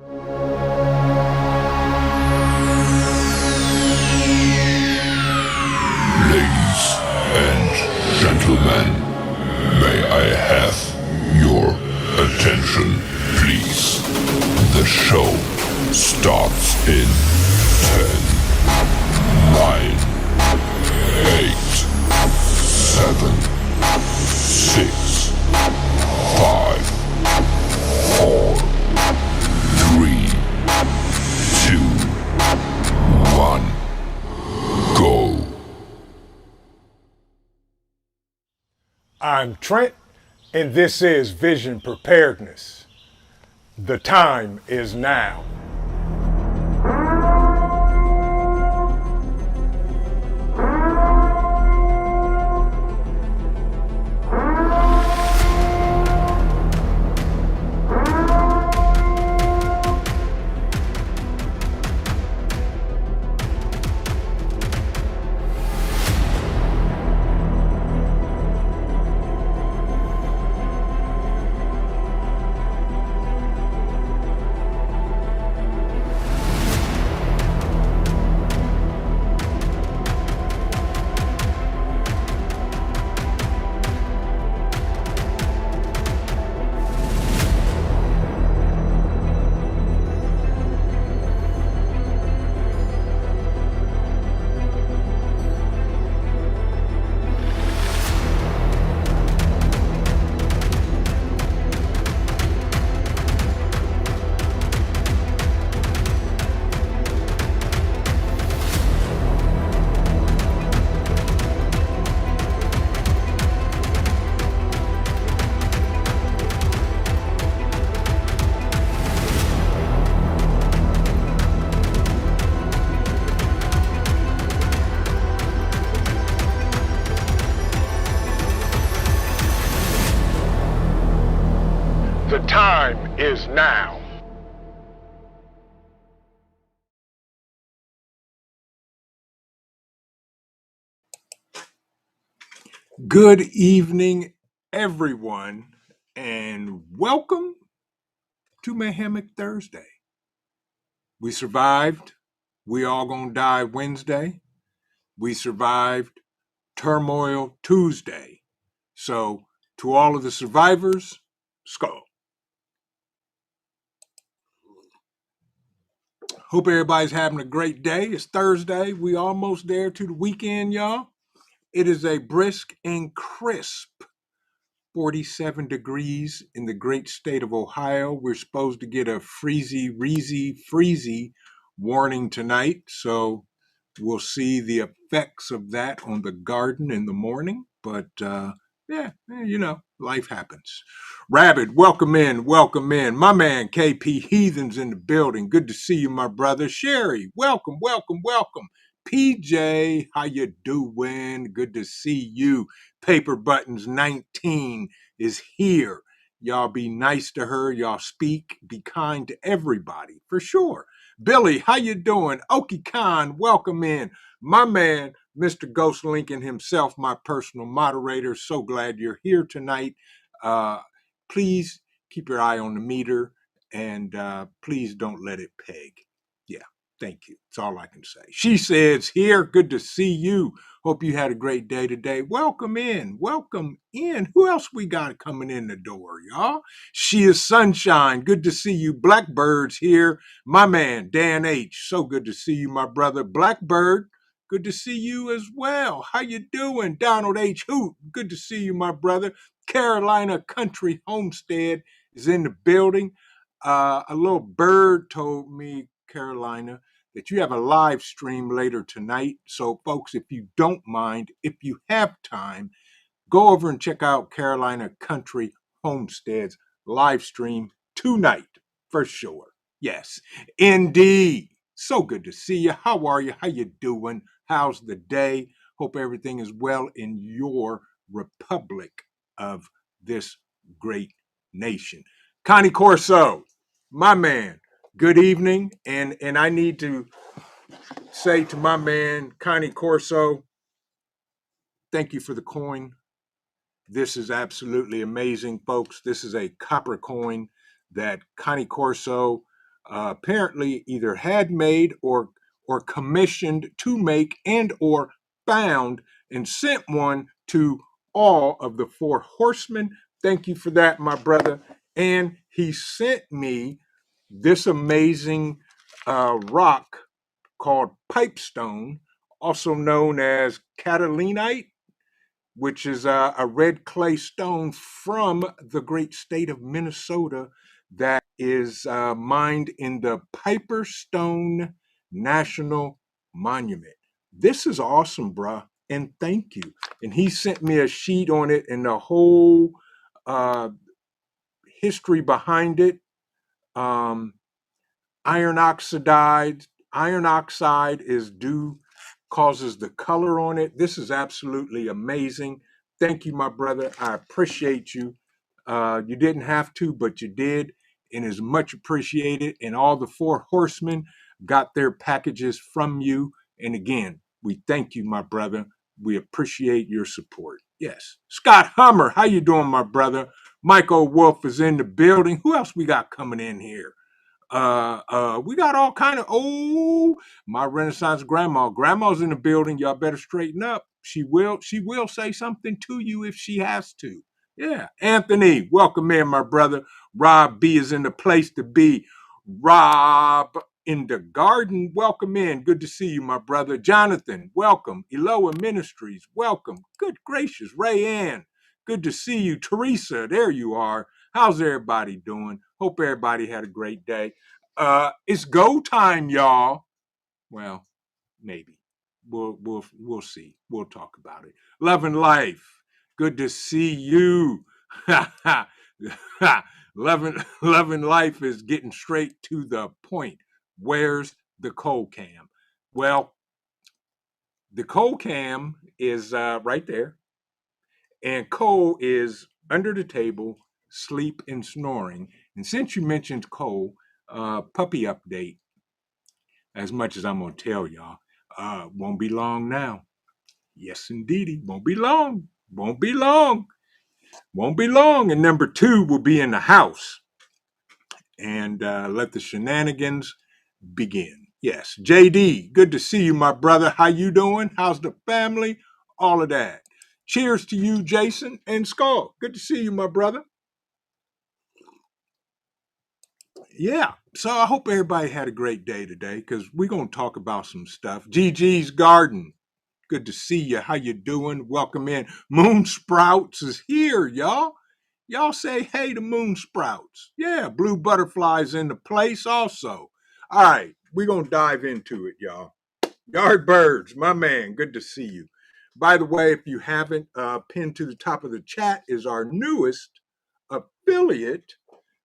Ladies and gentlemen, may I have your attention, please? The show starts in 10, 9, 8, 7, 6, 5, 4, 3, 2, 1, go. I'm Trent, and this is Vision Preparedness. The time is now. The time is now. Good evening, everyone, and welcome to MAYHEMIC Thursday. We survived. We all gonna die Wednesday. We survived Turmoil Tuesday. So, to all of the survivors, skull. Hope everybody's having a great day. It's Thursday. We almost there to the weekend, y'all. It is a brisk and crisp 47 degrees in the great state of Ohio. We're supposed to get a freezy warning tonight. So we'll see the effects of that on the garden in the morning. But life happens. Rabbit, welcome in. My man KP Heathen's in the building. Good to see you, my brother. Sherry, welcome. PJ, how you doing? Good to see you. Paper Buttons 19 is here. Y'all be nice to her. Y'all speak. Be kind to everybody, for sure. Billy, how you doing? Okie Khan, welcome in. My man, Mr. Ghost Lincoln himself, my personal moderator. So glad you're here tonight. Please keep your eye on the meter, and please don't let it peg. Yeah, thank you. That's all I can say. She says here, good to see you. Hope you had a great day today. Welcome in. Who else we got coming in the door, y'all? She is Sunshine. Good to see you. Blackbird's here. My man, Dan H. So good to see you, my brother. Blackbird, good to see you as well. How you doing? Donald H. Hoot, good to see you, my brother. Carolina Country Homestead is in the building. A little bird told me, Carolina, that you have a live stream later tonight. So, folks, if you don't mind, if you have time, go over and check out Carolina Country Homestead's live stream tonight, for sure. Yes, indeed. So good to see you. How are you? How you doing? How's the day? Hope everything is well in your republic of this great nation. Connie Corso, my man, good evening. And I need to say to my man, Connie Corso, thank you for the coin. This is absolutely amazing, folks. This is a copper coin that Connie Corso apparently either had made or commissioned to make and or found and sent one to all of the four horsemen. Thank you for that, my brother. And he sent me this amazing rock called pipestone, also known as catalinite, which is a red clay stone from the great state of Minnesota that is mined in the Piper Stone National Monument. This is awesome, bruh, and thank you. And he sent me a sheet on it and the whole uh, history behind it. Um, iron oxide, iron oxide is due causes the color on it. This is absolutely amazing. Thank you, my brother. I appreciate you. You didn't have to, but you did, and is much appreciated. And all the four horsemen got their packages from you. And again, we thank you, my brother. We appreciate your support. Yes. Scott Hummer, how you doing, my brother? Michael Wolf is in the building. Who else we got coming in here? We got all kind of my Renaissance grandma's in the building. Y'all better straighten up. She will say something to you if she has to. Yeah. Anthony, welcome in, my brother. Rob B is in the place to be. Rob in the garden, welcome in. Good to see you, my brother. Jonathan, welcome. Eloa Ministries, welcome. Good gracious. Ray Ann, good to see you. Teresa, there you are. How's everybody doing? Hope everybody had a great day. It's go time, y'all. Well, maybe. We'll see. We'll talk about it. Love and life. Good to see you. Love and life is getting straight to the point. Where's the coal cam? Well, the coal cam is right there, and Cole is under the table, sleep and snoring. And since you mentioned Cole, puppy update, as much as I'm going to tell y'all, won't be long now. Yes, indeedy. Won't be long. Won't be long. Won't be long. And number 2 will be in the house. And let the shenanigans begin. Yes, JD, good to see you, my brother. How you doing? How's the family? All of that. Cheers to you, Jason and Skull. Good to see you, my brother. Yeah, so I hope everybody had a great day today because we're going to talk about some stuff. GG's Garden, good to see you. How you doing? Welcome in. Moon Sprouts is here, y'all. Y'all say hey to Moon Sprouts. Yeah, blue butterflies in the place also. All right, we're going to dive into it, y'all. Yardbirds, my man, good to see you. By the way, if you haven't, pinned to the top of the chat is our newest affiliate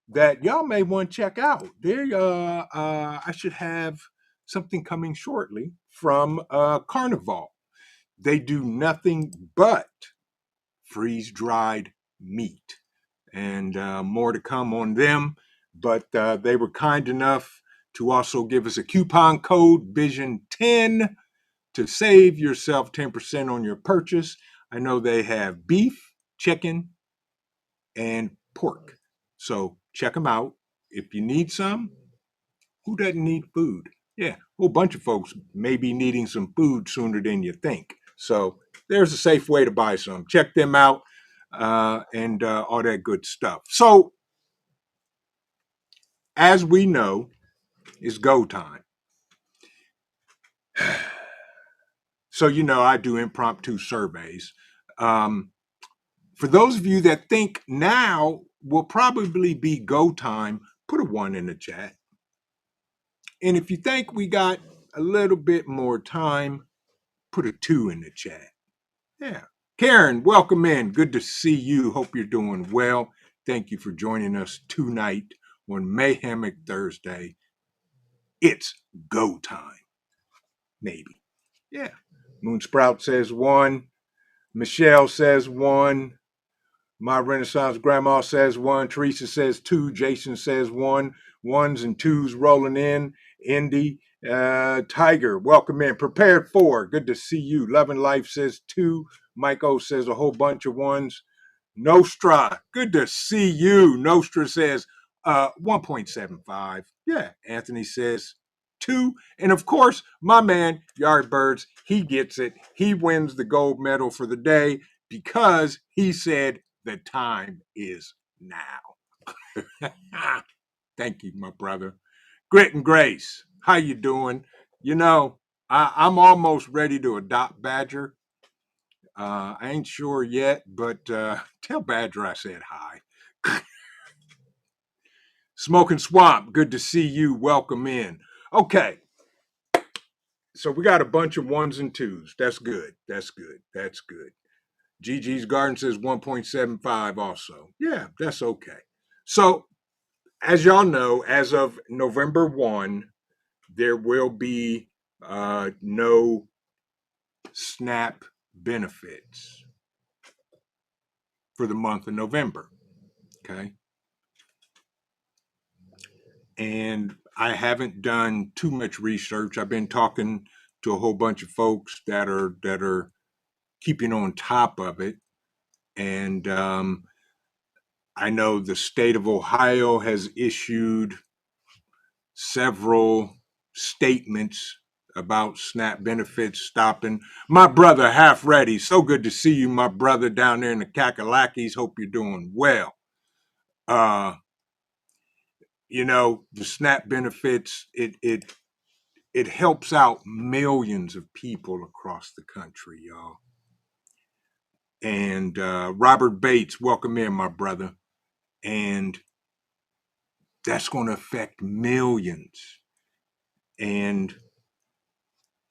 that y'all may want to check out. There, I should have something coming shortly from Carnival. They do nothing but freeze-dried meat, and more to come on them. But they were kind enough to also give us a coupon code Vision10 to save yourself 10% on your purchase. I know they have beef, chicken, and pork. So check them out. If you need some, who doesn't need food? Yeah, a whole bunch of folks may be needing some food sooner than you think. So there's a safe way to buy some. Check them out and all that good stuff. So as we know, it's go time. So, I do impromptu surveys. For those of you that think now will probably be go time, put a 1 in the chat. And if you think we got a little bit more time, put a 2 in the chat. Yeah. Karen, welcome in. Good to see you. Hope you're doing well. Thank you for joining us tonight on MAYHEMIC Thursday. It's go time. Maybe. Yeah. Moonsprout says 1. Michelle says 1. My Renaissance Grandma says 1. Teresa says 2. Jason says 1. 1s and 2s rolling in. Indy, Tiger, welcome in. Prepared 4. Good to see you. Loving Life says 2. Mike O says a whole bunch of 1s. Nostra, good to see you. Nostra says, 1.75. Yeah, Anthony says 2. And of course, my man, Yardbirds, he gets it. He wins the gold medal for the day because he said the time is now. Thank you, my brother. Grit and Grace, how you doing? You know, I'm almost ready to adopt Badger. I ain't sure yet, but tell Badger I said hi. Smoking Swamp, good to see you. Welcome in. Okay, so we got a bunch of ones and twos. That's good. That's good. That's good. Gigi's Garden says 1.75 also. Yeah, that's okay. So, as y'all know, as of November 1, there will be no SNAP benefits for the month of November. Okay. And I haven't done too much research. I've been talking to a whole bunch of folks that are keeping on top of it. And I know the state of Ohio has issued several statements about SNAP benefits stopping. My brother, Half Ready, so good to see you, my brother, down there in the Kakalakis. Hope you're doing well. You know, the SNAP benefits, it helps out millions of people across the country, y'all. And Robert Bates, welcome in, my brother. And that's going to affect millions. And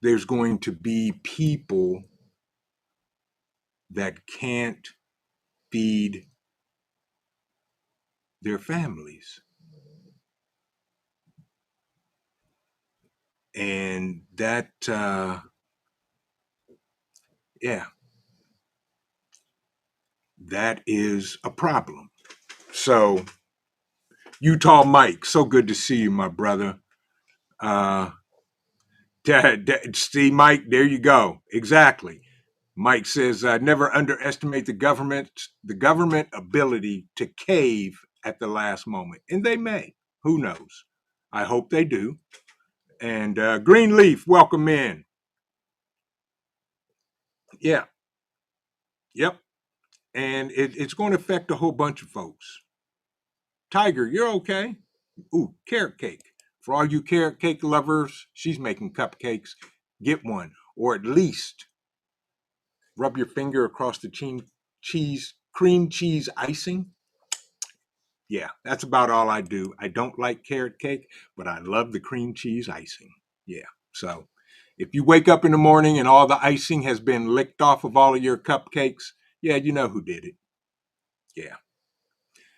there's going to be people that can't feed their families. And that, yeah, that is a problem. So, Utah Mike, so good to see you, my brother. See, Mike, there you go. Exactly. Mike says, never underestimate the government ability to cave at the last moment. And they may. Who knows? I hope they do. And Greenleaf, welcome in. Yeah. Yep. And it's going to affect a whole bunch of folks. Tiger, you're okay. Ooh, carrot cake. For all you carrot cake lovers, she's making cupcakes. Get one. Or at least rub your finger across the cream cheese icing. Yeah, that's about all I do. I don't like carrot cake, but I love the cream cheese icing. Yeah. So if you wake up in the morning and all the icing has been licked off of all of your cupcakes, yeah, you know who did it. Yeah.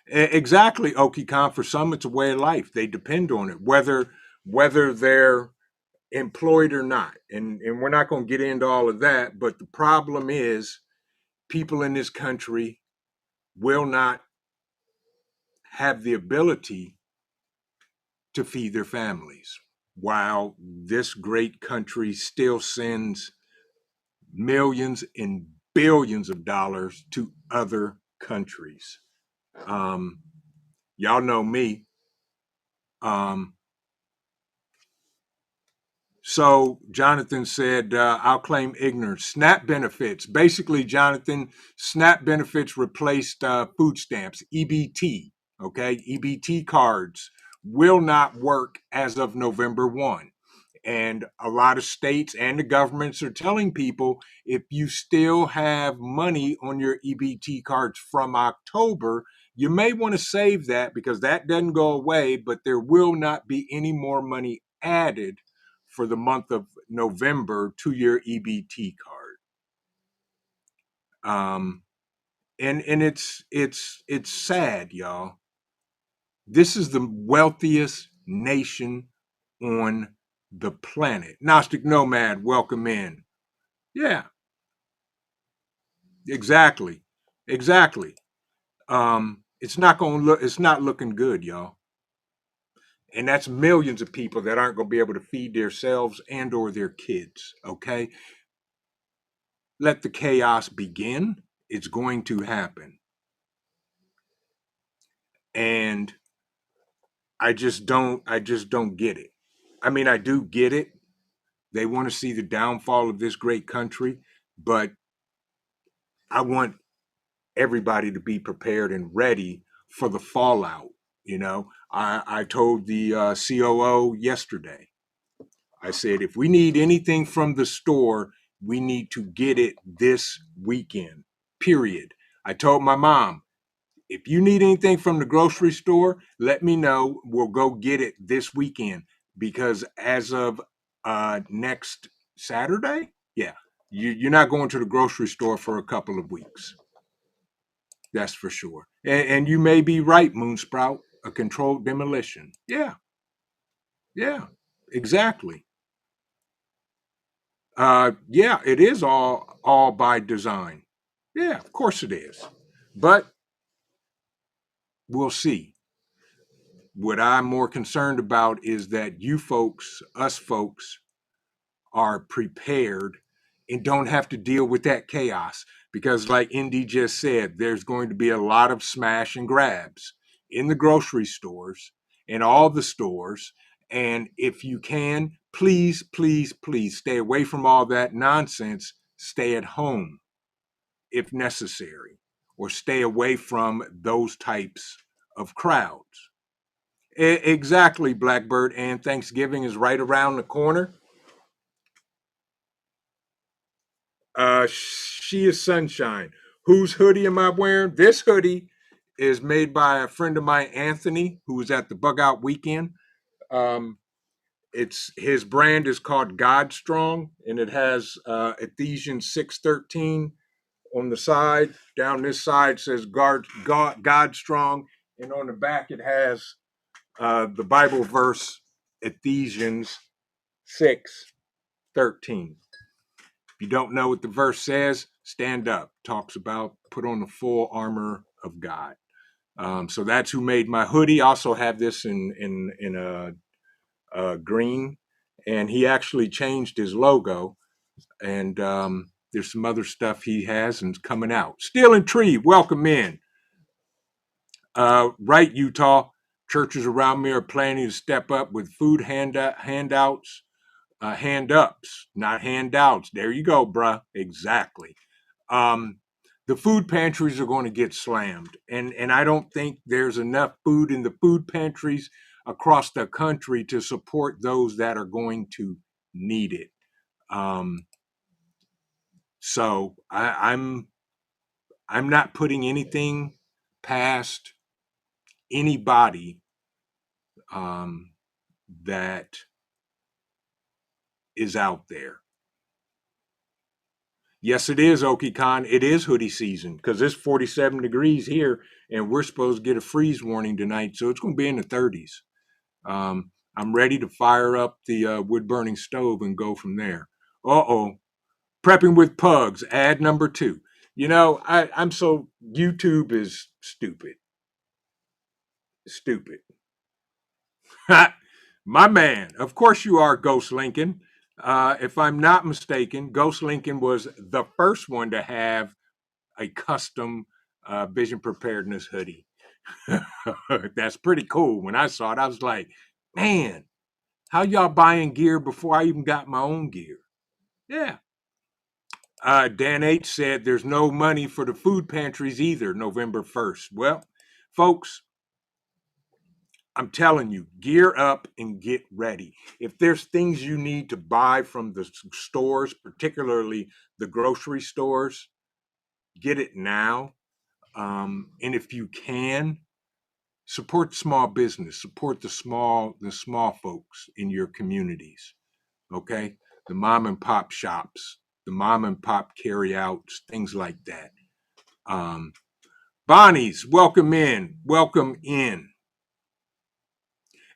Exactly, Oki-Con. For some, it's a way of life. They depend on it, whether they're employed or not. And we're not going to get into all of that. But the problem is people in this country will not have the ability to feed their families, while this great country still sends millions and billions of dollars to other countries. Y'all know me. So Jonathan said, I'll claim ignorance. SNAP benefits. Basically, Jonathan, SNAP benefits replaced food stamps, EBT. Okay, EBT cards will not work as of November 1. And a lot of states and the governments are telling people if you still have money on your EBT cards from October, you may want to save that because that doesn't go away, but there will not be any more money added for the month of November to your EBT card. And it's sad, y'all. This is the wealthiest nation on the planet. Gnostic Nomad, welcome in. Yeah, exactly. Exactly. It's not looking good, y'all. And that's millions of people that aren't going to be able to feed themselves and or their kids, okay? Let the chaos begin. It's going to happen. And I just don't get it. I mean, I do get it. They want to see the downfall of this great country, but I want everybody to be prepared and ready for the fallout. I told the COO yesterday, I said, if we need anything from the store, we need to get it this weekend, period. I told my mom, if you need anything from the grocery store, let me know. We'll go get it this weekend because as of next Saturday, yeah, you're not going to the grocery store for a couple of weeks. That's for sure. And you may be right, Moonsprout. A controlled demolition. Yeah, yeah, exactly. Yeah, it is all by design. Yeah, of course it is. But we'll see. What I'm more concerned about is that you folks, us folks, are prepared and don't have to deal with that chaos. Because, like Indy just said, there's going to be a lot of smash and grabs in the grocery stores and all the stores. And if you can, please, please, please stay away from all that nonsense. Stay at home if necessary, or stay away from those types of crowds. Exactly, Blackbird, and Thanksgiving is right around the corner. She is sunshine. Whose hoodie am I wearing? This hoodie is made by a friend of mine, Anthony, who was at the Bug Out Weekend. Um, it's his brand is called God Strong, and it has Ephesians 6:13 on the side. Down this side says God Strong, and on the back it has the Bible verse Ephesians 6:13. If you don't know what the verse says, stand up. Talks about put on the full armor of God. So that's who made my hoodie. I also have this in a green, and he actually changed his logo. And there's some other stuff he has and it's coming out. Steel and Tree, welcome in. Right, Utah. Churches around me are planning to step up with food handouts, hand ups, not handouts. There you go, bruh. Exactly. Um, the food pantries are going to get slammed, and I don't think there's enough food in the food pantries across the country to support those that are going to need it. Um, so I'm not putting anything past anybody um, that is out there. Yes, it is, Okikon. It is hoodie season because it's 47 degrees here, and we're supposed to get a freeze warning tonight, so it's going to be in the 30s. I'm ready to fire up the wood burning stove and go from there. Uh-oh. Prepping with pugs, ad number 2. I'm so YouTube is stupid. Stupid. My man, of course you are, Ghost Lincoln. If I'm not mistaken, Ghost Lincoln was the first one to have a custom vision preparedness hoodie. That's pretty cool. When I saw it, I was like, man, how y'all buying gear before I even got my own gear? Yeah. Dan H said there's no money for the food pantries either, November 1st. Well, folks, I'm telling you, gear up and get ready. If there's things you need to buy from the stores, particularly the grocery stores, get it now. And if you can, support small business, support the small folks in your communities. Okay, the mom and pop shops, the mom and pop carryouts, things like that. Um, Bonnie's, welcome in, welcome in.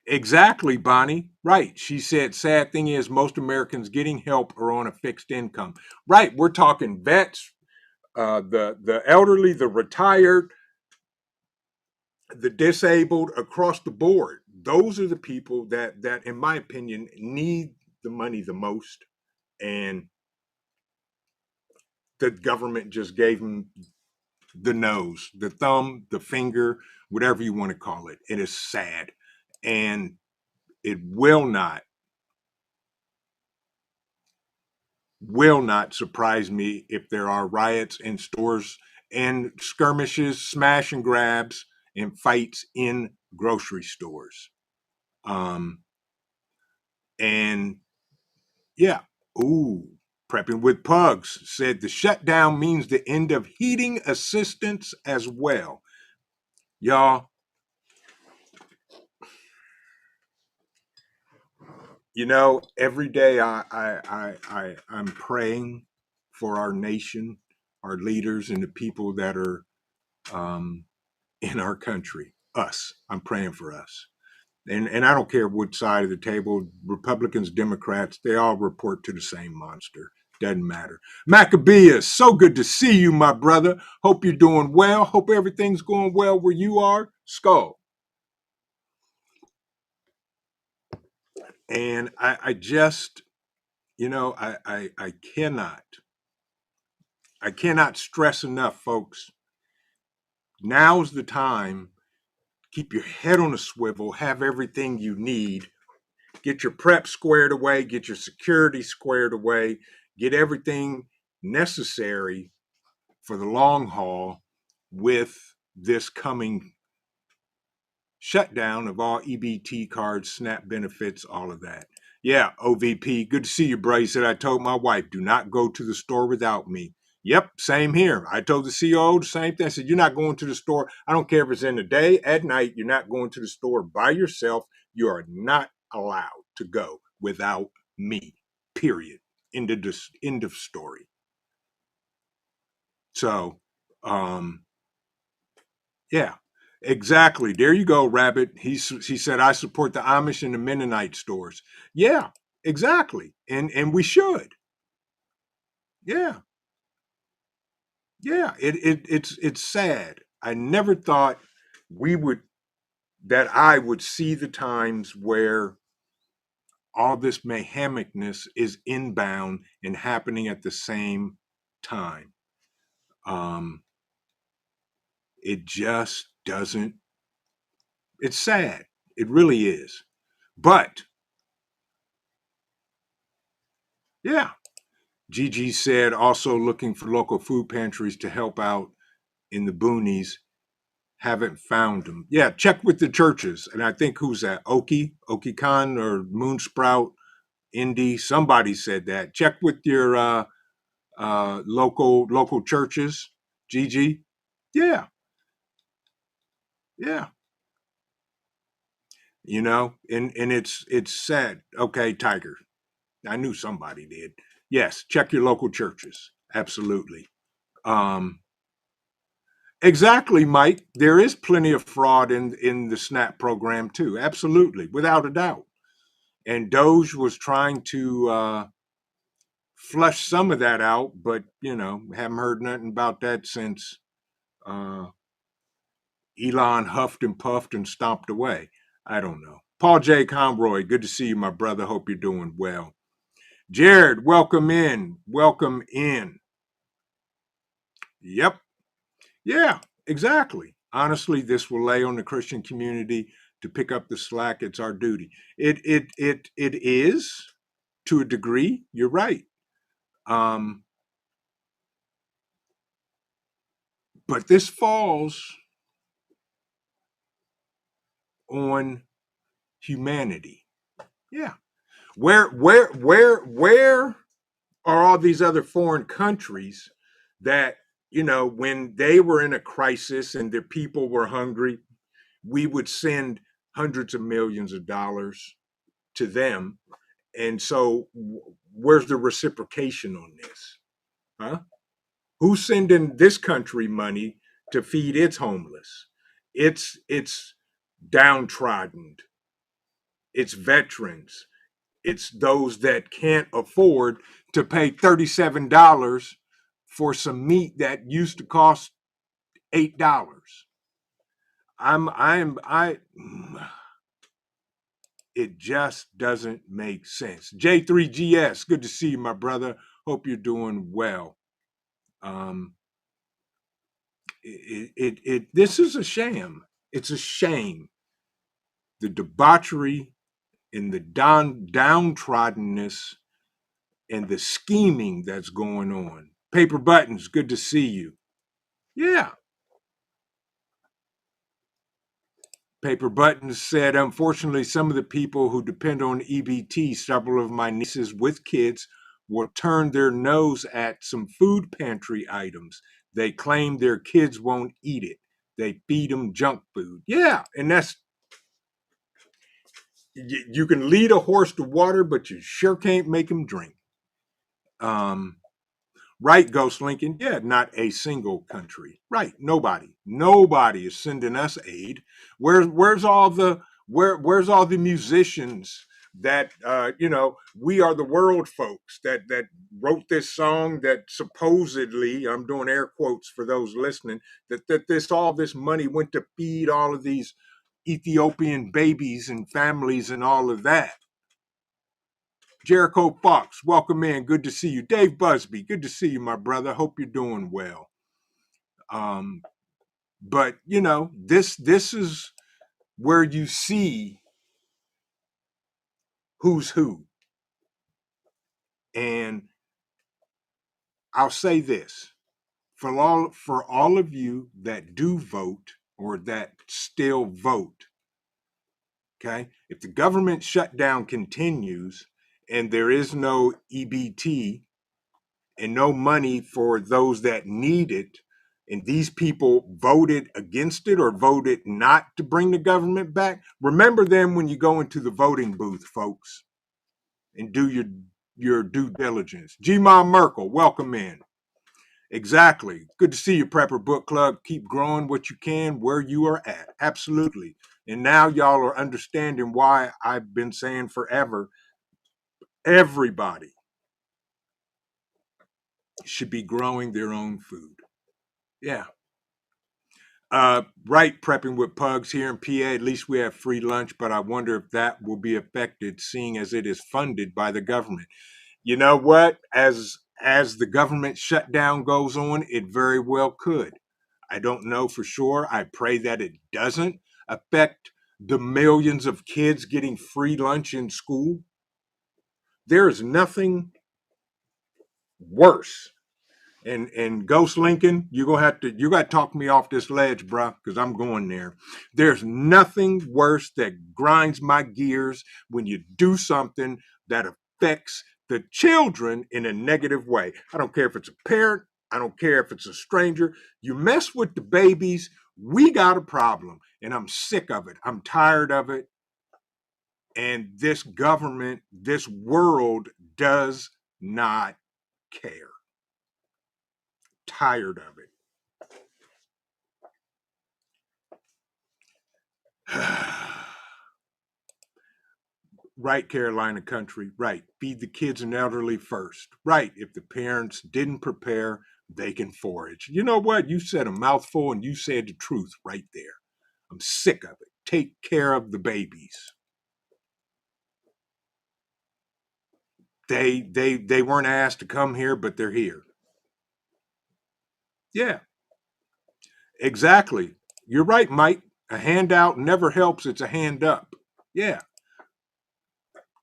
Exactly, Bonnie. Right. She said, sad thing is, most Americans getting help are on a fixed income. Right. We're talking vets, the elderly, the retired, the disabled, across the board. Those are the people that, in my opinion, need the money the most, and the government just gave them the nose, the thumb, the finger, whatever you want to call it. It is sad. And it will not surprise me if there are riots in stores and skirmishes, smash and grabs, and fights in grocery stores. And yeah, ooh, prepping with pugs said the shutdown means the end of heating assistance as well. Y'all, you know, every day I'm praying for our nation, our leaders, and the people that are um, in our country. Us. I'm praying for us. And I don't care what side of the table, Republicans, Democrats, they all report to the same monster. Doesn't matter. Maccabeus, so good to see you, my brother. Hope you're doing well. Hope everything's going well where you are. Skull. And I just, you know, I cannot stress enough, folks. Now's the time. Keep your head on a swivel, have everything you need. Get your prep squared away, get your security squared away, get everything necessary for the long haul with this coming shutdown of all EBT cards, SNAP benefits, all of that. Yeah, OVP, good to see you, bro. He said, I told my wife, do not go to the store without me. Yep, same here. I told the COO the same thing. I said, you're not going to the store. I don't care if it's in the day, at night. You're not going to the store by yourself. You are not allowed to go without me, period. End of story. So, yeah, exactly. There you go, Rabbit. He said, I support the Amish and the Mennonite stores. Yeah, exactly. And we should. Yeah. Yeah. It's sad. I never thought we would that I would see the times where all this mayhemicness is inbound and happening at the same time. Um, it just doesn't, it's sad. It really is. But yeah, Gigi said also looking for local food pantries to help out in the boonies. Haven't found them. Yeah, check with the churches. And I think who's that? Oki Khan or Moonsprout, Indy. Somebody said that. Check with your local churches. Gigi. Yeah, yeah. You know, and it's sad. Okay, Tiger. I knew somebody did. Yes, check your local churches. Absolutely. Um, Exactly, Mike. There is plenty of fraud in the SNAP program too. Absolutely, without a doubt. And Doge was trying to flush some of that out, but you know, haven't heard nothing about that since uh, Elon huffed and puffed and stomped away. I don't know. Paul J. Conroy, good to see you, my brother. Hope you're doing well. Jared, welcome in. Welcome in. Yep. Yeah, exactly. Honestly, this will lay on the Christian community to pick up the slack. It's our duty. It is to a degree. You're right. Um, but this falls on humanity. Yeah. Where are all these other foreign countries that, you know, when they were in a crisis and their people were hungry, we would send hundreds of millions of dollars to them. And so, where's the reciprocation on this? Huh? Who's sending this country money to feed its homeless, its downtrodden, its veterans, it's those that can't afford to pay $37 for some meat that used to cost $8. I it just doesn't make sense. J3GS, good to see you, my brother. Hope you're doing well. Um, this is a sham. It's a shame the debauchery and the downtroddenness and the scheming that's going on. Paper Buttons, good to see you. Yeah. Paper Buttons said, unfortunately, some of the people who depend on EBT, several of my nieces with kids, will turn their nose at some food pantry items. They claim their kids won't eat it. They feed them junk food. Yeah, and that's, you can lead a horse to water, but you sure can't make him drink. Right, Ghost Lincoln. Yeah, not a single country. Right, nobody is sending us aid. Where's all the where's all the musicians that we are the world folks that wrote this song that supposedly, I'm doing air quotes for those listening, that this money went to feed all of these Ethiopian babies and families and all of that. Jericho Fox, welcome in. Good to see you. Dave Busby, good to see you, my brother. Hope you're doing well. But this is where you see who's who. And I'll say this for all of you that do vote or that still vote. Okay, if the government shutdown continues and there is no EBT and no money for those that need it, and these people voted against it or voted not to bring the government back, remember them when you go into the voting booth, folks, and do your due diligence. G-Ma Merkel, welcome in. Exactly. Good to see you, Prepper Book Club. Keep growing what you can where you are at. Absolutely. And now y'all are understanding why I've been saying forever, everybody should be growing their own food. Yeah. Right, prepping with pugs here in PA. At least we have free lunch, but I wonder if that will be affected, seeing as it is funded by the government. You know what? As the government shutdown goes on, it very well could. I don't know for sure. I pray that it doesn't affect the millions of kids getting free lunch in school. There is nothing worse. And Ghost Lincoln, you gotta talk me off this ledge, bruh, because I'm going there. There's nothing worse that grinds my gears when you do something that affects the children in a negative way. I don't care if it's a parent, I don't care if it's a stranger. You mess with the babies, we got a problem. And I'm sick of it. I'm tired of it. And this government, this world does not care. Tired of it. Right, Carolina country. Right. Feed the kids and elderly first. Right. If the parents didn't prepare, they can forage. You know what? You said a mouthful and you said the truth right there. I'm sick of it. Take care of the babies. They weren't asked to come here, but they're here. Yeah. Exactly. You're right, Mike. A handout never helps. It's a hand up. Yeah.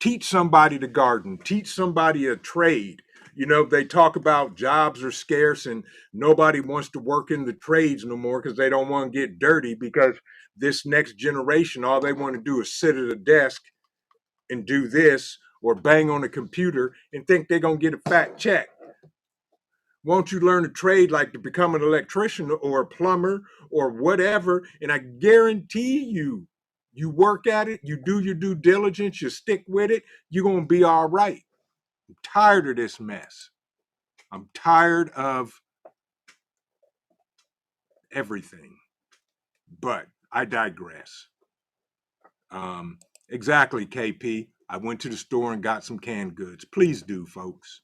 Teach somebody to garden. Teach somebody a trade. They talk about jobs are scarce and nobody wants to work in the trades no more because they don't want to get dirty, because this next generation, all they want to do is sit at a desk and do this or bang on a computer and think they're going to get a fat check. Won't you learn a trade like to become an electrician or a plumber or whatever? And I guarantee you work at it, you do your due diligence, you stick with it, you're going to be all right. I'm tired of this mess. I'm tired of everything. But I digress. Exactly, KP. I went to the store and got some canned goods. Please do, folks.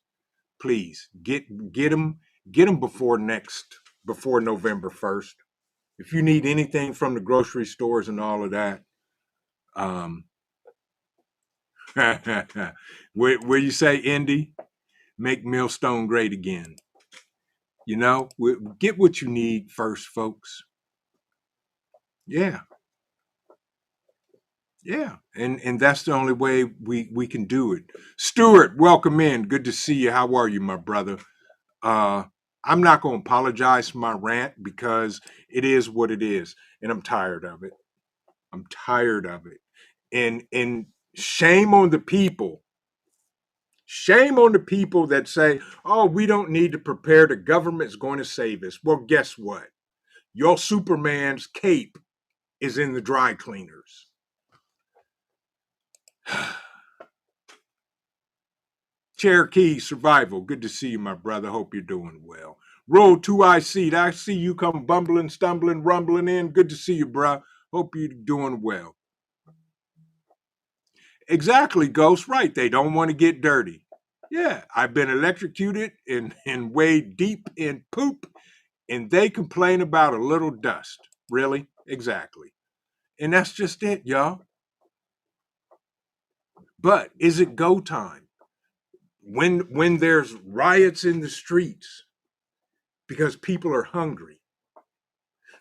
Please get them before November 1st. If you need anything from the grocery stores and all of that, where you say, Indy, make Millstone great again. Get what you need first, folks. Yeah. Yeah, and that's the only way we can do it. Stuart, welcome in. Good to see you. How are you, my brother? Uh, I'm not going to apologize for my rant because it is what it is, and I'm tired of it. I'm tired of it. And shame on the people. Shame on the people that say, "Oh, we don't need to prepare. The government's going to save us." Well, guess what? Your Superman's cape is in the dry cleaners. Cherokee Survival, good to see you, my brother. Hope you're doing well. Roll 2IC, I see you come bumbling, stumbling, rumbling in. Good to see you, bruh. Hope you're doing well. Exactly, Ghost. Right. They don't want to get dirty. Yeah, I've been electrocuted and wade deep in poop, and they complain about a little dust. Really? Exactly. And that's just it, y'all. But is it go time? When there's riots in the streets because people are hungry.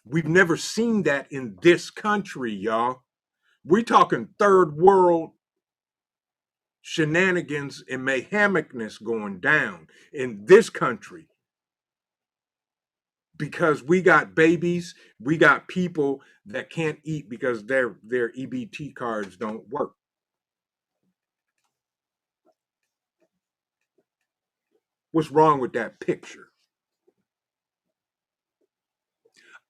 We've never seen that in this country, y'all. We're talking third world shenanigans and mayhemicness going down in this country because we got babies, we got people that can't eat because their EBT cards don't work. What's wrong with that picture?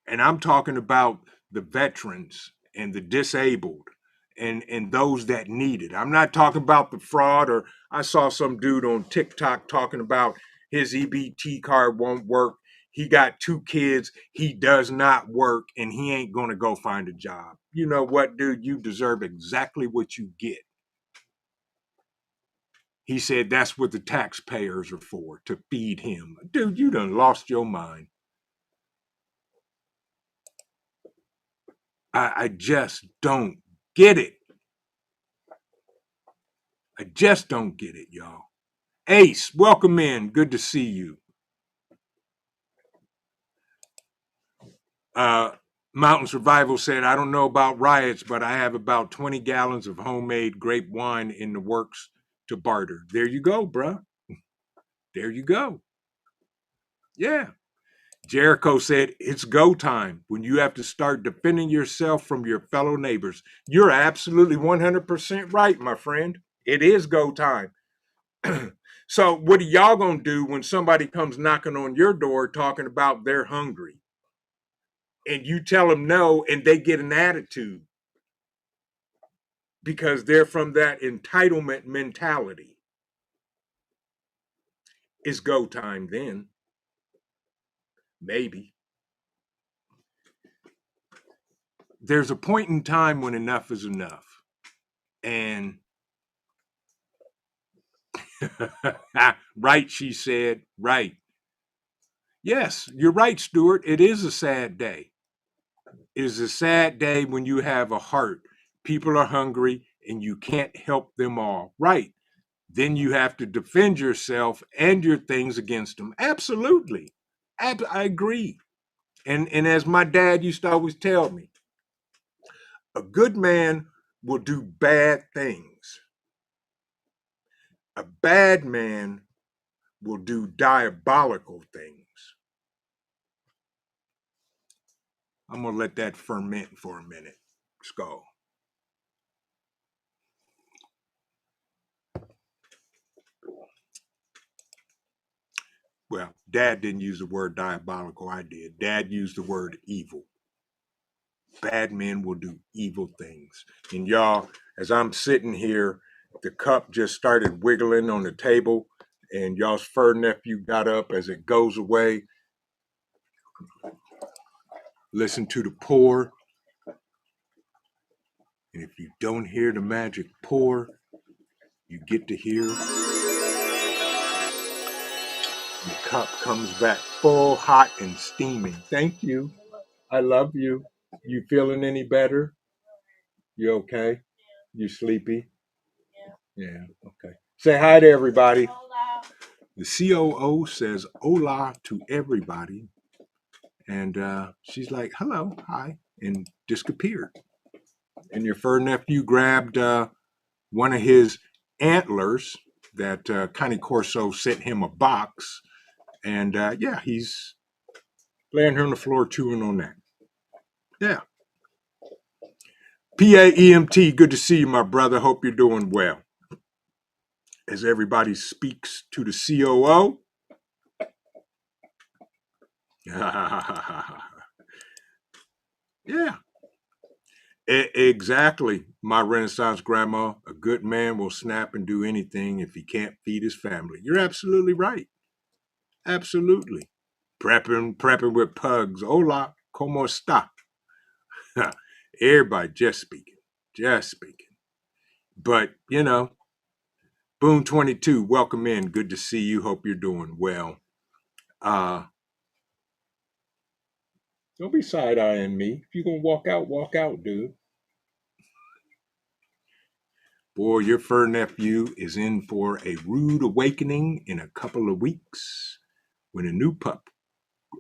And I'm talking about the veterans and the disabled and those that need it. I'm not talking about the fraud or I saw some dude on TikTok talking about his EBT card won't work. He got two kids, he does not work and he ain't going to go find a job. You know what, dude, you deserve exactly what you get. He said that's what the taxpayers are for, to feed him. Dude, you done lost your mind. I just don't get it. I just don't get it, y'all. Ace, welcome in. Good to see you. Uh, Mountain Survival said, I don't know about riots, but I have about 20 gallons of homemade grape wine in the works to barter. There you go, bruh. There you go. Yeah. Jericho said, it's go time when you have to start defending yourself from your fellow neighbors. You're absolutely 100% right, my friend. It is go time. So, what are y'all going to do when somebody comes knocking on your door talking about they're hungry? And you tell them no, and they get an attitude because they're from that entitlement mentality. It's go time then. Maybe. There's a point in time when enough is enough. And right, she said, right. Yes, you're right, Stuart. It is a sad day. It is a sad day when you have a heart. People are hungry and you can't help them all. Right. Then you have to defend yourself and your things against them. Absolutely. I agree. And as my dad used to always tell me, a good man will do bad things. A bad man will do diabolical things. I'm going to let that ferment for a minute. Skull. Well, Dad didn't use the word diabolical. I did. Dad used the word evil. Bad men will do evil things. And y'all, as I'm sitting here, the cup just started wiggling on the table, and y'all's fur nephew got up as it goes away. Listen to the pour. And if you don't hear the magic pour, you get to hear the cup comes back full, hot, and steaming. Thank you. I love you. You feeling any better? You okay? You sleepy? Yeah, okay. Say hi to everybody. The COO says hola to everybody. And she's like, hello, hi, and disappeared. And your fur nephew grabbed one of his antlers that Connie Corso sent him a box. And yeah, he's laying here on the floor chewing on that. Yeah. PAEMT, good to see you, my brother. Hope you're doing well. As everybody speaks to the COO. Yeah. Exactly, my Renaissance grandma. A good man will snap and do anything if he can't feed his family. You're absolutely right. Absolutely. Prepping with pugs. Hola, como está? Everybody just speaking. Just speaking. But, you know, Boone 22, welcome in. Good to see you. Hope you're doing well. Don't be side-eyeing me. If you're going to walk out, dude. Boy, your fur nephew is in for a rude awakening in a couple of weeks when a new pup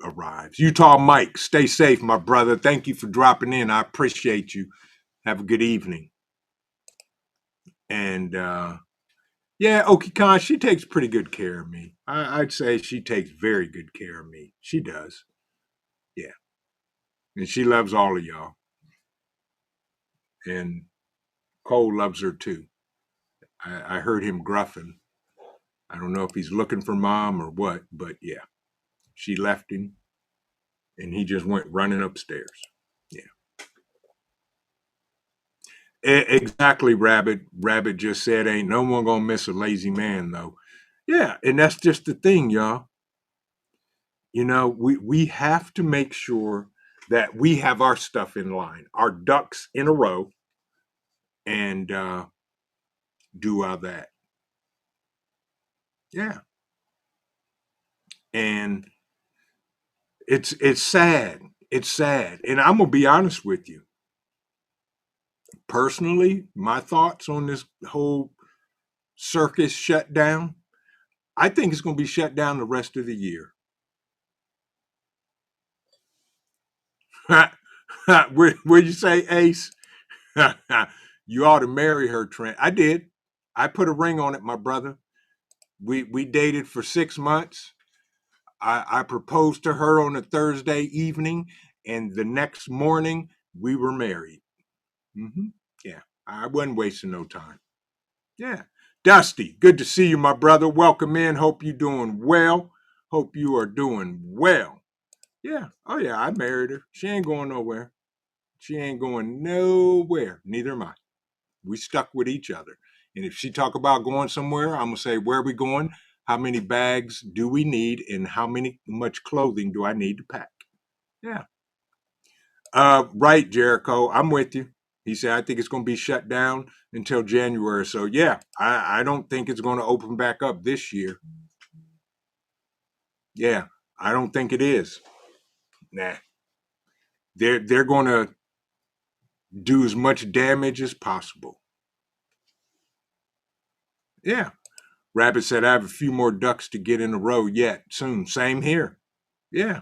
arrives. Utah Mike, stay safe, my brother. Thank you for dropping in. I appreciate you. Have a good evening. And yeah, Oki-Con, she takes pretty good care of me. I'd say she takes very good care of me. She does. Yeah. And she loves all of y'all. And Cole loves her too. I heard him gruffing. I don't know if he's looking for mom or what, but yeah. She left him and he just went running upstairs. Yeah. Exactly, Rabbit. Rabbit just said, ain't no one gonna miss a lazy man, though. Yeah, and that's just the thing, y'all. You know, we have to make sure that we have our stuff in line, our ducks in a row, and do all that. Yeah. And it's sad. It's sad. And I'm gonna be honest with you. Personally, my thoughts on this whole circus shutdown, I think it's gonna be shut down the rest of the year. What'd you say, Ace? You ought to marry her, Trent. I did. I put a ring on it, my brother. We dated for 6 months. I proposed to her on a Thursday evening, and the next morning we were married. Mm-hmm. Yeah, I wasn't wasting no time. Yeah. Dusty, good to see you, my brother. Welcome in. Hope you're doing well. Hope you are doing well. Yeah. Oh, yeah, I married her. She ain't going nowhere. She ain't going nowhere. Neither am I. We stuck with each other. And if she talk about going somewhere, I'm going to say, where are we going? How many bags do we need? And how much clothing do I need to pack? Yeah. Right, Jericho. I'm with you. He said, I think it's going to be shut down until January. So, yeah, I don't think it's going to open back up this year. Yeah, I don't think it is. Nah. They're going to do as much damage as possible. Yeah. Rabbit said, I have a few more ducks to get in a row yet soon. Same here. Yeah.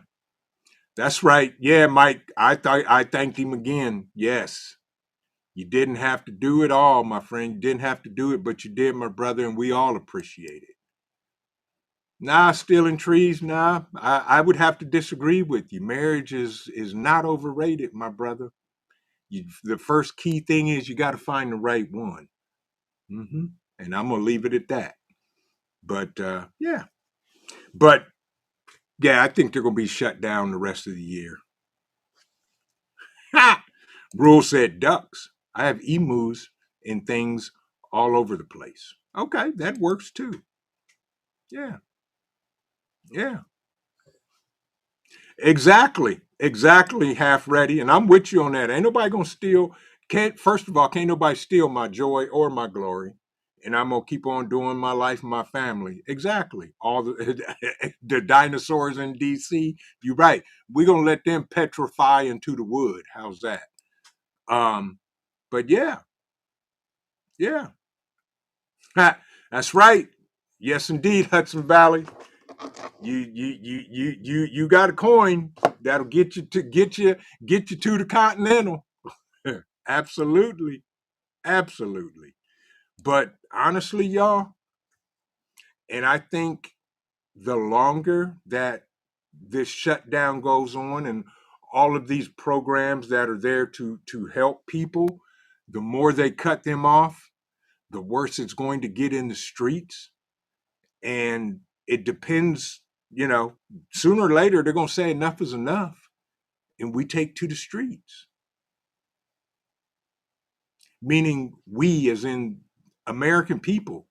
That's right. Yeah, Mike. I thanked him again. Yes. You didn't have to do it all, my friend. You didn't have to do it, but you did, my brother, and we all appreciate it. Nah, stealing trees, nah. I would have to disagree with you. Marriage is not overrated, my brother. The first key thing is you got to find the right one. Mm-hmm. And I'm gonna leave it at that. But yeah. But yeah, I think they're gonna be shut down the rest of the year. Ha! Rule said ducks. I have emus and things all over the place. Okay, that works too. Yeah. Yeah. Exactly, half ready. And I'm with you on that. Ain't nobody gonna steal. First of all, can't nobody steal my joy or my glory. And I'm gonna keep on doing my life and my family. Exactly. All the the dinosaurs in DC. You're right. We're gonna let them petrify into the wood. How's that? But yeah, yeah. That's right. Yes, indeed, Hudson Valley. You got a coin that'll get you to the Continental. Absolutely. Absolutely. But honestly, y'all, and I think the longer that this shutdown goes on and all of these programs that are there to help people, the more they cut them off, the worse it's going to get in the streets. And it depends, sooner or later they're going to say enough is enough and we take to the streets. Meaning we as in American people.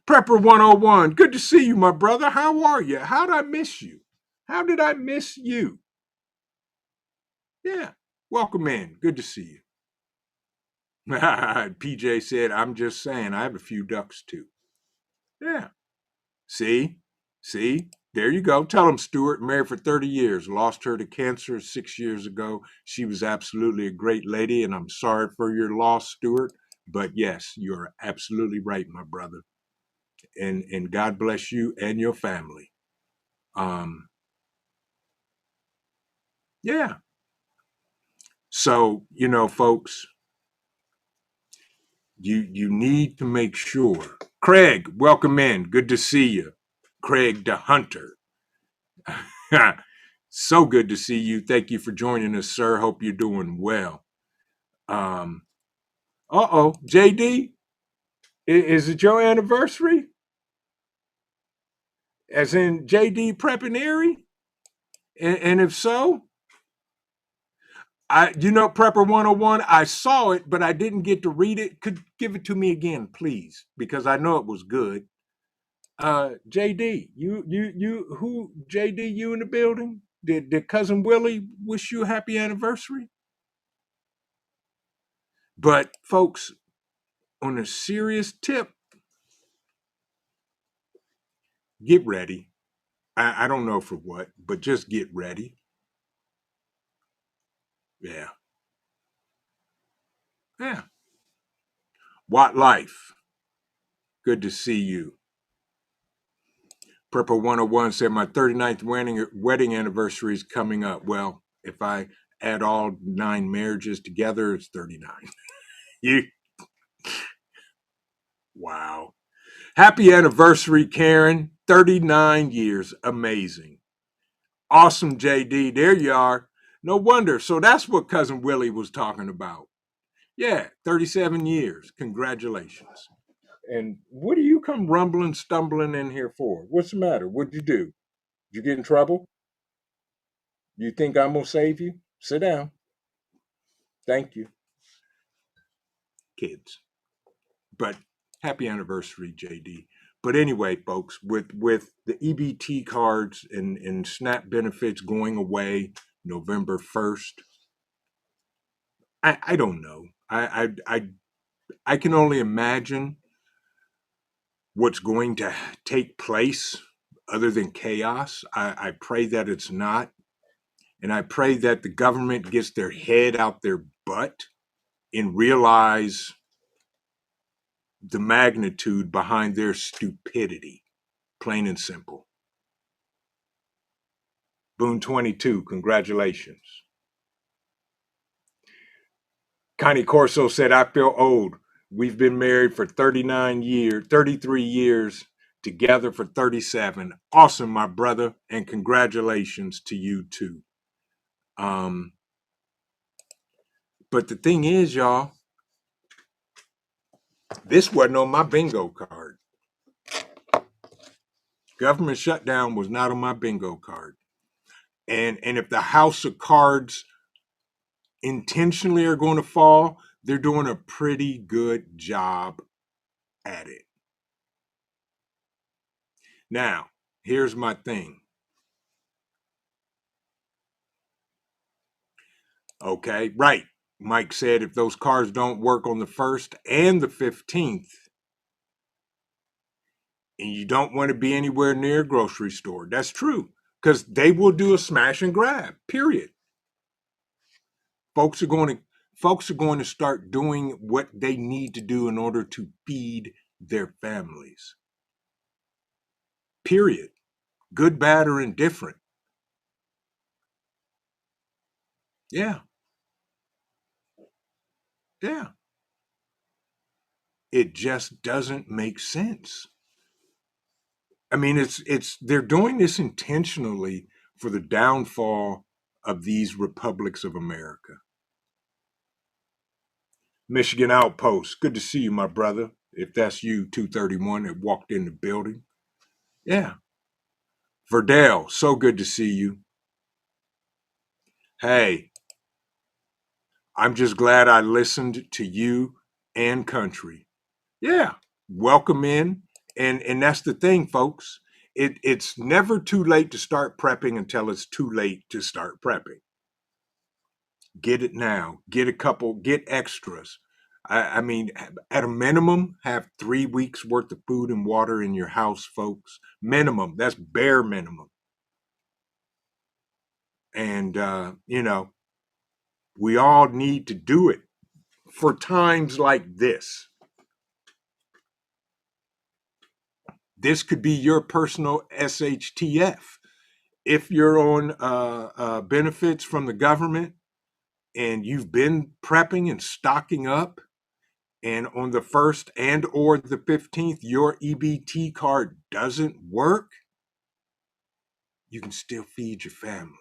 Prepper 101, good to see you, my brother. How are you? How did I miss you? How did I miss you? Yeah, welcome in. Good to see you. PJ said, I'm just saying, I have a few ducks too. Yeah. See? See? There you go. Tell him, Stuart, married for 30 years, lost her to cancer 6 years ago. She was absolutely a great lady, and I'm sorry for your loss, Stuart. But yes, you're absolutely right, my brother. And God bless you and your family. Yeah. So, folks, you need to make sure. Craig, welcome in. Good to see you. Craig the Hunter. So good to see you. Thank you for joining us, sir. Hope you're doing well. JD, is it your anniversary? As in JD Preppinary? And if so, Prepper 101, I saw it, but I didn't get to read it. Could give it to me again, please, because I know it was good. JD, JD, you in the building? Did cousin Willie wish you a happy anniversary? But folks, on a serious tip, get ready. I don't know for what, but just get ready. Yeah. Yeah. Watt Life, good to see you. Purple 101 said my 39th wedding anniversary is coming up. Well, if I add all 9 marriages together, it's 39. You Wow. Happy anniversary, Karen. 39 years. Amazing. Awesome, JD. There you are. No wonder. So that's what cousin Willie was talking about. Yeah, 37 years. Congratulations. And what do you come rumbling, stumbling in here for? What's the matter? What'd you do? Did you get in trouble? You think I'm going to save you? Sit down. Thank you. Kids. But happy anniversary, JD. But anyway, folks, with the EBT cards and SNAP benefits going away November 1st, I don't know. I can only imagine what's going to take place other than chaos. I pray that it's not. And I pray that the government gets their head out their butt and realize the magnitude behind their stupidity, plain and simple. Boone 22, congratulations. Connie Corso said, I feel old. We've been married for 33 years, together for 37. Awesome, my brother, and congratulations to you too. But the thing is, y'all, this wasn't on my bingo card. Government shutdown was not on my bingo card. And if the house of cards intentionally are going to fall, they're doing a pretty good job at it. Now, here's my thing. Okay, right. Mike said if those cards don't work on the 1st and the 15th, and you don't want to be anywhere near a grocery store, that's true, because they will do a smash and grab, period. Folks are going to start doing what they need to do in order to feed their families. Period. Good, bad, or indifferent. Yeah. Yeah. It just doesn't make sense. I mean, it's they're doing this intentionally for the downfall of these republics of America. Michigan Outpost, good to see you, my brother. If that's you, 231 that walked in the building. Yeah. Verdale, so good to see you. Hey, I'm just glad I listened to you and country. Yeah. Welcome in. And that's the thing, folks. It's never too late to start prepping until it's too late to start prepping. Get it now. Get a couple, get extras. I mean, at a minimum, have 3 weeks worth of food and water in your house, folks. Minimum. That's bare minimum. And, we all need to do it for times like this. This could be your personal SHTF. If you're on benefits from the government and you've been prepping and stocking up, and on the 1st and or the 15th your EBT card doesn't work, you can still feed your family.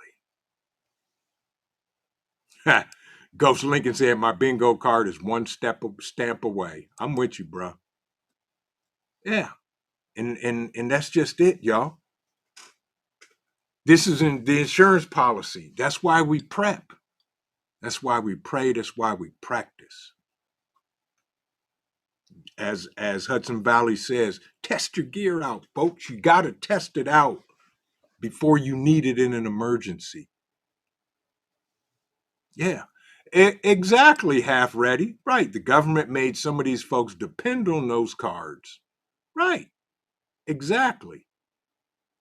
Ghost Lincoln said my bingo card is one stamp away. I'm with you, bro. Yeah. And that's just it, y'all. This is in the insurance policy. That's why we prep. That's why we pray. That's why we practice. As Hudson Valley says, test your gear out, folks. You got to test it out before you need it in an emergency. Yeah, exactly. Half ready. Right. The government made some of these folks depend on those cards. Right. Exactly.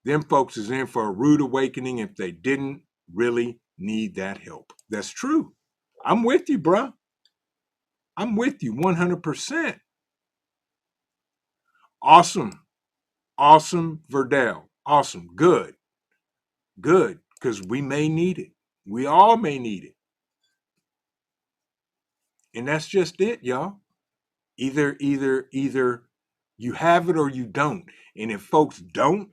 Them folks is in for a rude awakening if they didn't really need that help. That's true. I'm with you, bruh. I'm with you 100%. Awesome. Awesome, Verdell. Awesome. Good. Good. Because we may need it. We all may need it. And that's just it, y'all. Either you have it or you don't. And if folks don't,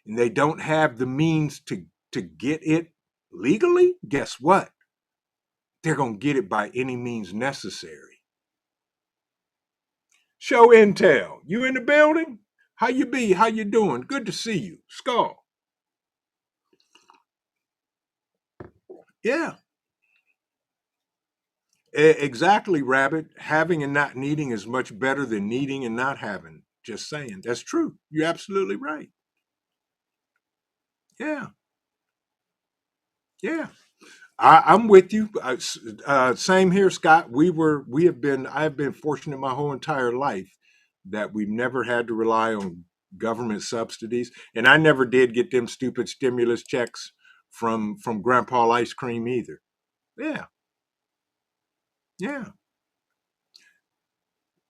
and they don't have the means to get it legally, guess what? They're gonna get it by any means necessary. Show Intel, you in the building? How you be? How you doing? Good to see you. Skull. Yeah. Exactly, Rabbit. Having and not needing is much better than needing and not having. Just saying. That's true. You're absolutely right. Yeah. Yeah. I'm with you. Same here, Scott. I have been fortunate my whole entire life that we've never had to rely on government subsidies, and I never did get them stupid stimulus checks from Grandpa Ice Cream either. Yeah, yeah.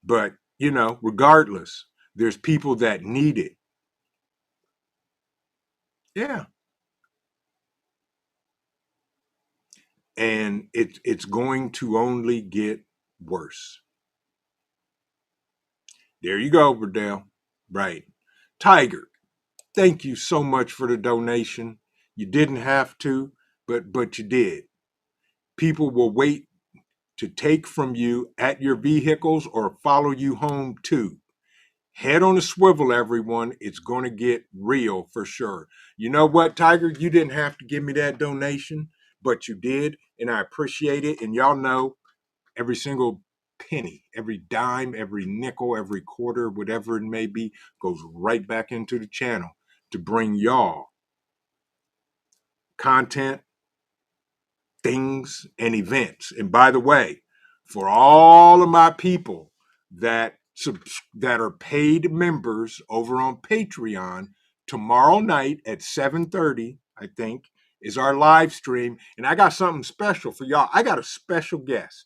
But regardless, there's people that need it. Yeah, and it's going to only get worse. There you go, Verdell. Right, Tiger. Thank you so much for the donation. You didn't have to, but you did. People will wait to take from you at your vehicles or follow you home too. Head on a swivel, everyone. It's going to get real for sure. You know what, Tiger? You didn't have to give me that donation, but you did, and I appreciate it. And y'all know every single penny, every dime, every nickel, every quarter, whatever it may be, goes right back into the channel to bring y'all content, things, and events. And by the way, for all of my people that that are paid members over on Patreon, tomorrow night at 7:30, I think, is our live stream. And I got something special for y'all. I got a special guest.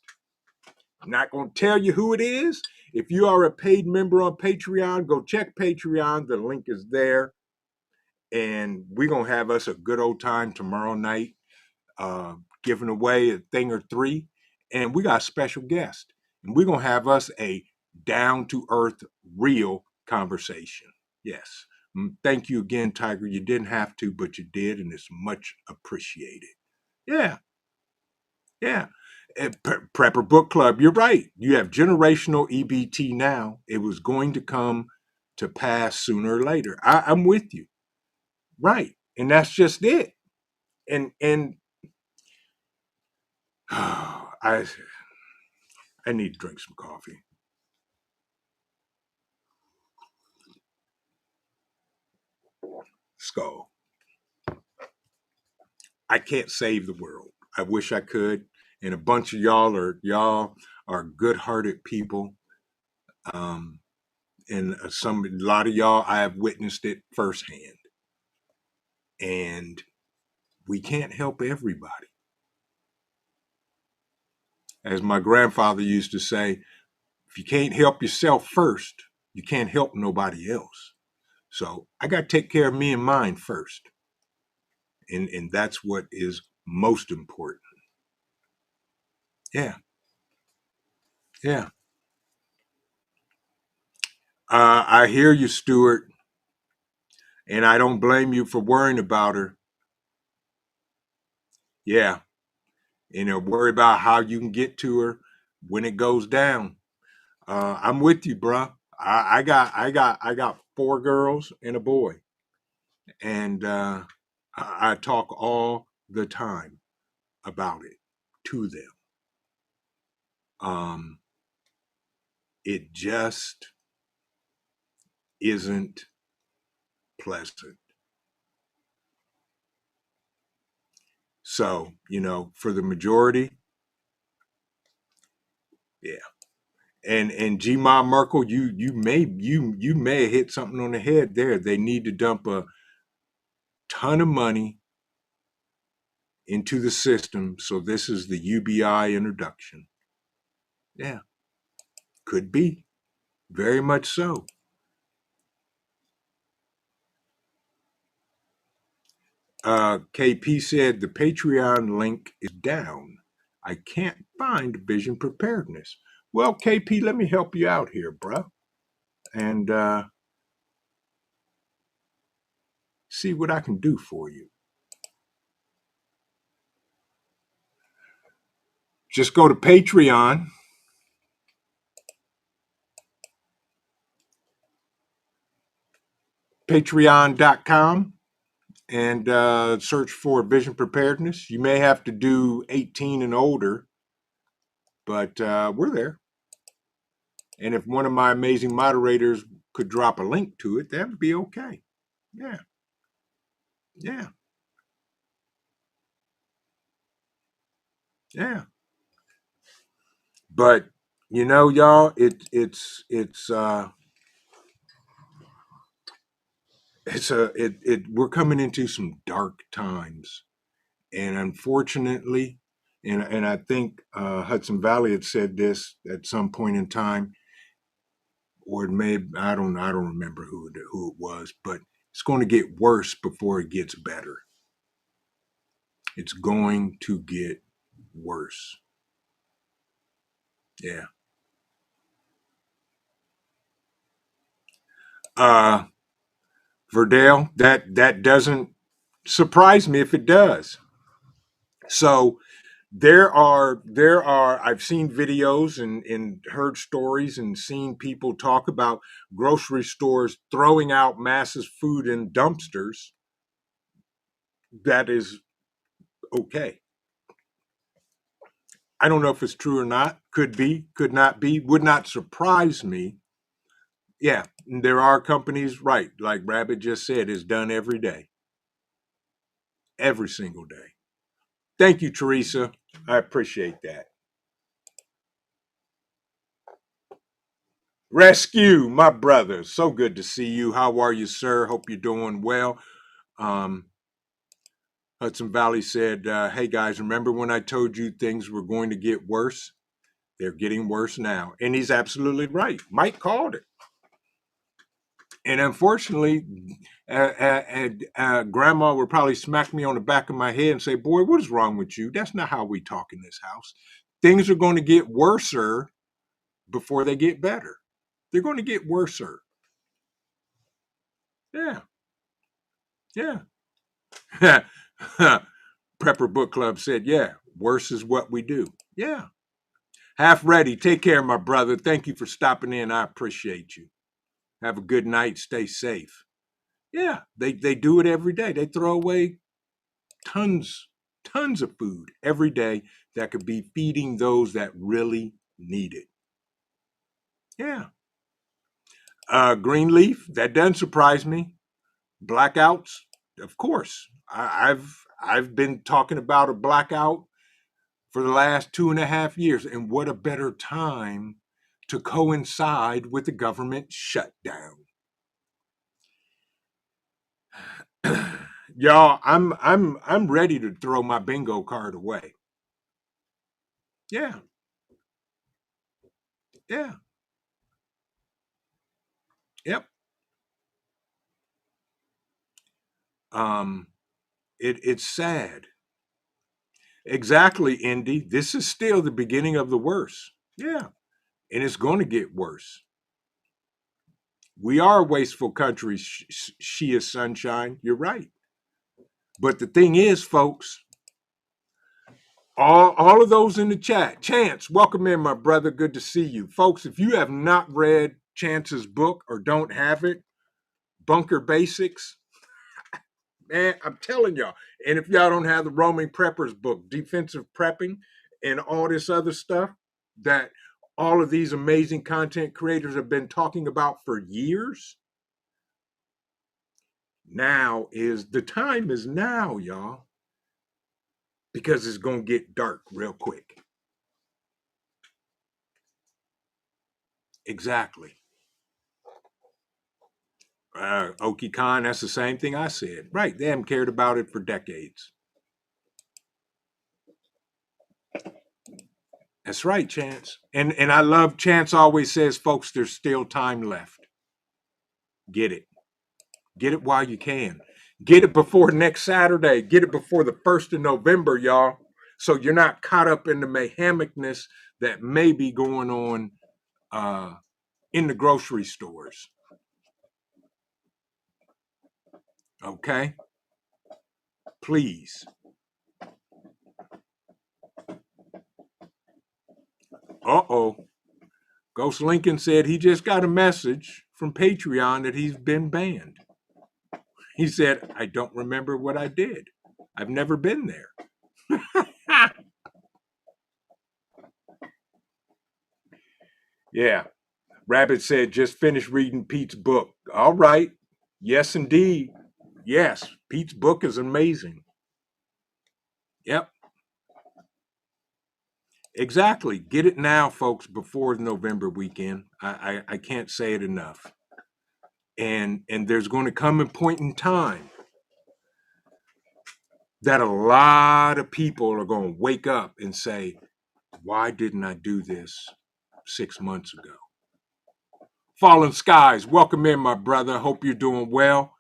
I'm not going to tell you who it is. If you are a paid member on Patreon, go check Patreon. The link is there. And we're going to have us a good old time tomorrow night, giving away a thing or three. And we got a special guest. And we're going to have us a down to earth, real conversation. Yes. Thank you again, Tiger. You didn't have to, but you did, and it's much appreciated. Yeah. Yeah. Prepper Book Club, you're right. You have generational EBT now. It was going to come to pass sooner or later. I'm with you. Right. And that's just it. And I need to drink some coffee. Skull. I can't save the world. I wish I could. And a bunch of y'all are good-hearted people. And a lot of y'all, I have witnessed it firsthand. And we can't help everybody. As my grandfather used to say, if you can't help yourself first, you can't help nobody else. So I got to take care of me and mine first. And that's what is most important. Yeah. Yeah. I hear you, Stuart, and I don't blame you for worrying about her. Yeah. Worry about how you can get to her when it goes down. I'm with you, bruh. I got 4 girls and a boy, and I talk all the time about it to them. It just isn't pleasant. So, for the majority, yeah. And G Ma Merkel, you may have hit something on the head there. They need to dump a ton of money into the system. So this is the UBI introduction. Yeah, could be. Very much so. KP said the Patreon link is down. I can't find Vision Preparedness. Well, KP, let me help you out here, bruh. And see what I can do for you. Just go to Patreon. Patreon.com and search for Vision Preparedness. You may have to do 18 and older, but we're there. And if one of my amazing moderators could drop a link to it, that would be okay. Yeah. Yeah. Yeah. But y'all, we're coming into some dark times. And unfortunately, and I think Hudson Valley had said this at some point in time, or it may, I don't remember who it was, but it's going to get worse before it gets better. It's going to get worse. Yeah. Verdale, that doesn't surprise me if it does. So there are I've seen videos and heard stories and seen people talk about grocery stores throwing out massive food in dumpsters. That is okay. I don't know if it's true or not. Could be, could not be, would not surprise me. Yeah, there are companies, right, like Rabbit just said, is done every day. Every single day. Thank you, Teresa. I appreciate that. Rescue, my brother. So good to see you. How are you, sir? Hope you're doing well. Hudson Valley said, hey guys, remember when I told you things were going to get worse? They're getting worse now. And he's absolutely right. Mike called it. And unfortunately, grandma would probably smack me on the back of my head and say, boy, what is wrong with you? That's not how we talk in this house. Things are going to get worser before they get better. They're going to get worser. Yeah. Yeah. Prepper Book Club said, yeah, worse is what we do. Yeah. Half ready. Take care, my brother. Thank you for stopping in. I appreciate you. Have a good night. Stay safe. Yeah, they do it every day. They throw away tons of food every day that could be feeding those that really need it. Yeah. Greenleaf, that doesn't surprise me. Blackouts, of course. I've been talking about a blackout for the last 2.5 years, and what a better time to coincide with the government shutdown. Y'all, I'm ready to throw my bingo card away. Yeah, yeah, yep. Um, it's sad. Exactly, Indy. This is still the beginning of the worst. Yeah, and it's going to get worse. We are a wasteful country, she is sunshine. You're right. But the thing is, folks, all of those in the chat, Chance, welcome in, my brother. Good to see you. Folks, if you have not read Chance's book or don't have it, Bunker Basics, man, I'm telling y'all. And if y'all don't have the Roaming Preppers book, Defensive Prepping, and all this other stuff that all of these amazing content creators have been talking about for years, now is the time is now, y'all, because it's going to get dark real quick. Exactly. Oki Khan, that's the same thing I said. Right, they haven't cared about it for decades. That's right, Chance. And I love Chance always says, folks, there's still time left. Get it. Get it while you can. Get it before next Saturday. Get it before the 1st of November, y'all. So you're not caught up in the mayhemicness that may be going on in the grocery stores. Okay? Please. Uh-oh. Ghost Lincoln said he just got a message from Patreon that he's been banned. He said, I don't remember what I did. I've never been there. Yeah. Rabbit said, just finished reading Pete's book. All right. Yes, indeed. Yes. Pete's book is amazing. Yep. Exactly. Get it now, folks, before the November weekend. I can't say it enough. And there's going to come a point in time that a lot of people are going to wake up and say, why didn't I do this 6 months ago? Fallen Skies, welcome in, my brother. Hope you're doing well.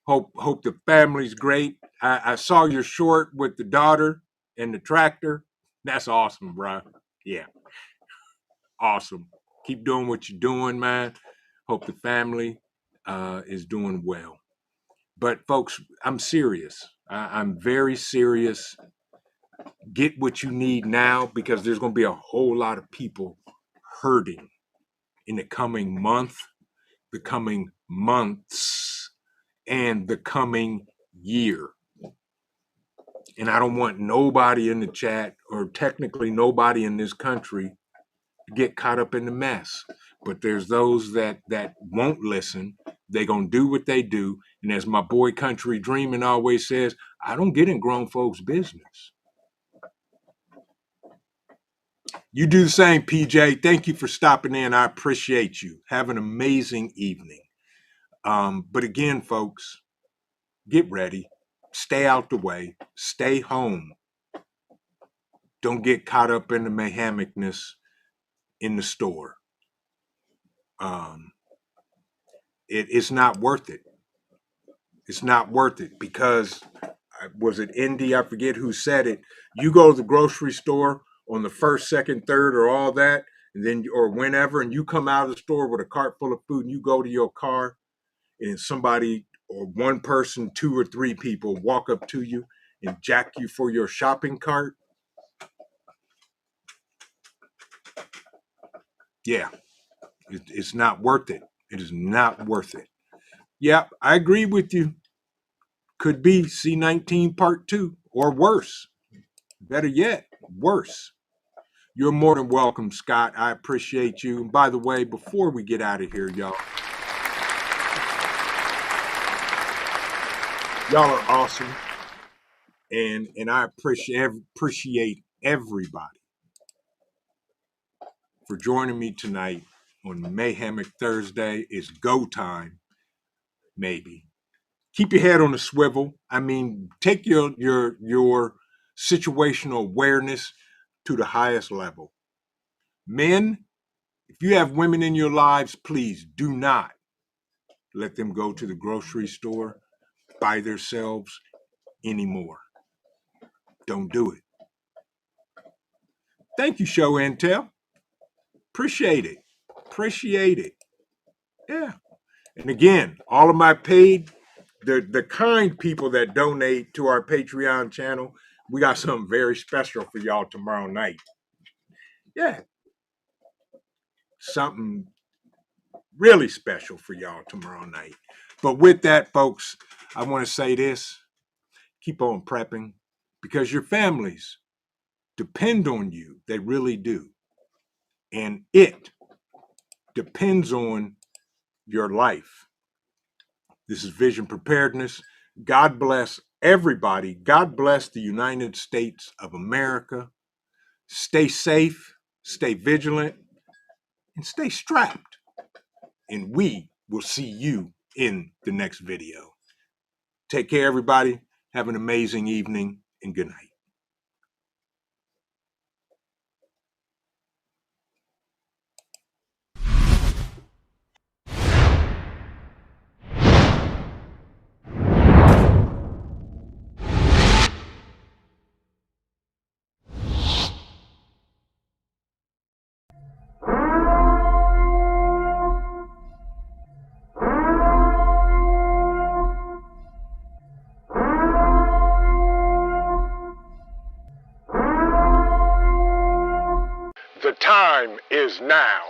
Hope the family's great. I saw your short with the daughter and the tractor. That's awesome, bro. Yeah, awesome. Keep doing what you're doing, man. Hope the family is doing well. But folks, I'm serious. I'm very serious. Get what you need now, because there's going to be a whole lot of people hurting in the coming month, the coming months, and the coming year. And I don't want nobody in the chat, or technically nobody in this country, to get caught up in the mess. But there's those that won't listen. They're going to do what they do. And as my boy Country Dreamin' always says, I don't get in grown folks' business. You do the same, PJ. Thank you for stopping in. I appreciate you. Have an amazing evening. But again, folks, get ready. Stay out the way. Stay home. Don't get caught up in the mayhemicness in the store. It's not worth it. It's not worth it, because was it Indy? I forget who said it. You go to the grocery store on the 1st, 2nd, 3rd, or all that, and then or whenever, and you come out of the store with a cart full of food, and you go to your car, and somebody or one person, two or three people walk up to you and jack you for your shopping cart. Yeah, it's not worth it. It is not worth it. Yep, I agree with you. Could be C19 Part 2 or worse. Better yet, worse. You're more than welcome, Scott. I appreciate you. And by the way, before we get out of here, y'all are awesome. And I appreciate everybody for joining me tonight on MAYHEMIC Thursday. It's go time, maybe. Keep your head on the swivel. I mean, take your situational awareness to the highest level. Men, if you have women in your lives, please do not let them go to the grocery store by themselves anymore. Don't do it. Thank you, Show Intel. Appreciate it. Appreciate it. Yeah. And again, all of my paid, the kind people that donate to our Patreon channel, we got something very special for y'all tomorrow night. Yeah. Something really special for y'all tomorrow night. But with that, folks, I want to say this. Keep on prepping because your families depend on you. They really do. And it depends on your life. This is Vision Preparedness. God bless everybody. God bless the United States of America. Stay safe, stay vigilant, and stay strapped. And we will see you in the next video. Take care, everybody. Have an amazing evening and good night. The time is now.